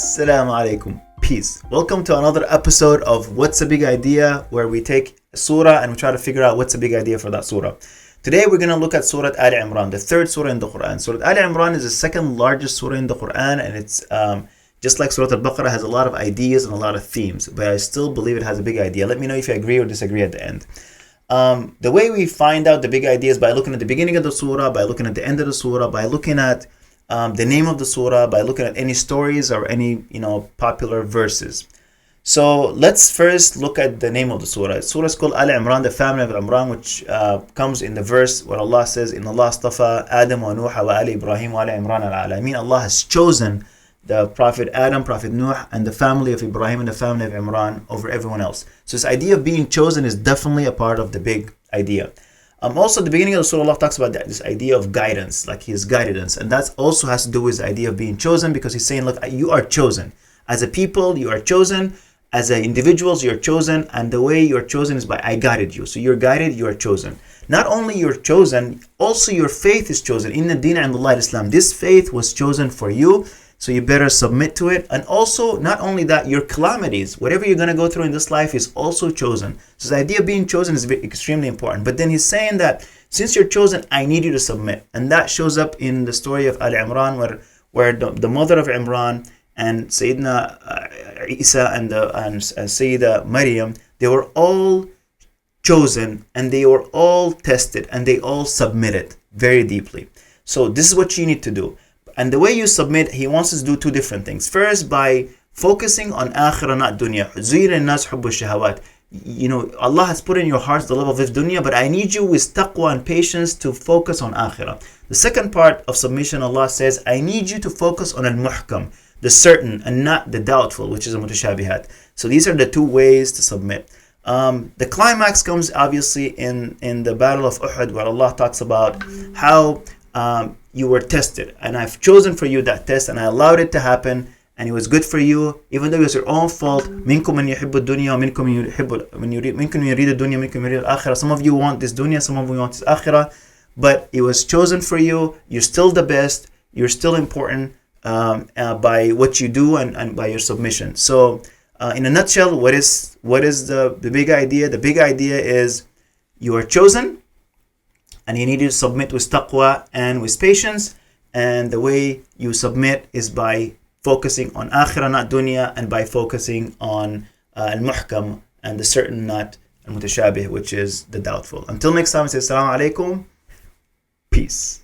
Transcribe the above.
Assalamu alaikum. Peace. Welcome to another episode of What's a Big Idea, where we take a surah and we try to figure out what's a big idea for that surah. Today we're going to look at Surat Al Imran, the third surah in the Quran. Surat Al Imran is the second largest surah in the Quran, and it's just like Surat Al Baqarah, has a lot of ideas and a lot of themes, but I still believe it has a big idea. Let me know if you agree or disagree at the end. The way we find out the big idea is by looking at the beginning of the surah, by looking at the end of the surah, by looking at the name of the surah, by looking at any stories or any popular verses. So let's first look at the name of the surah. The surah is called Al Imran, the family of Imran, which comes in the verse where Allah says, "Inna Allah astafa Adam wa Nuh wa Ali Ibrahim wa Ali Imran al alamin." Allah has chosen the Prophet Adam, Prophet Nuh, and the family of Ibrahim and the family of Imran over everyone else. So this idea of being chosen is definitely a part of the big idea. Also, at the beginning of the surah, Allah talks about this idea of guidance, like He has guided us. And that also has to do with the idea of being chosen, because He's saying, look, you are chosen. As a people, you are chosen. As individuals, you're chosen. And the way you're chosen is by I guided you. So you're guided, you are chosen. Not only you're chosen, also your faith is chosen. Inna dina indallah Islam. This faith was chosen for you. So you better submit to it. And also, not only that, your calamities, whatever you're going to go through in this life is also chosen. So the idea of being chosen is extremely important. But then He's saying that since you're chosen, I need you to submit. And that shows up in the story of Al Imran, where the mother of Imran and Sayyidina Isa and Sayyida Maryam, they were all chosen and they were all tested and they all submitted very deeply. So this is what you need to do. And the way you submit, He wants us to do two different things. First, by focusing on akhirah, not dunya. زُيْرَ النَّاسُ حُبُّ الشَّهَوَاتِ. Allah has put in your hearts the love of this dunya, but I need you with taqwa and patience to focus on akhirah. The second part of submission, Allah says, I need you to focus on al-muhkam, the certain, and not the doubtful, which is a mutashabihat. So these are the two ways to submit. The climax comes obviously in the battle of Uhud, where Allah talks about how you were tested, and I've chosen for you that test, and I allowed it to happen, and it was good for you, even though it was your own fault. Minkum man yuhibbu dunya, minkum man yurid dunya, minkum yurid al-akhirah. Some of you want this dunya, some of you want this akhirah, but it was chosen for you. You're still the best. You're still important by what you do and by your submission. So, in a nutshell, what is the big idea? The big idea is you are chosen. And you need to submit with taqwa and with patience. And the way you submit is by focusing on akhirah, not dunya, and by focusing on al-muhkam and the certain, not al-mutashabih, which is the doubtful. Until next time, I say assalamu alaikum. Peace.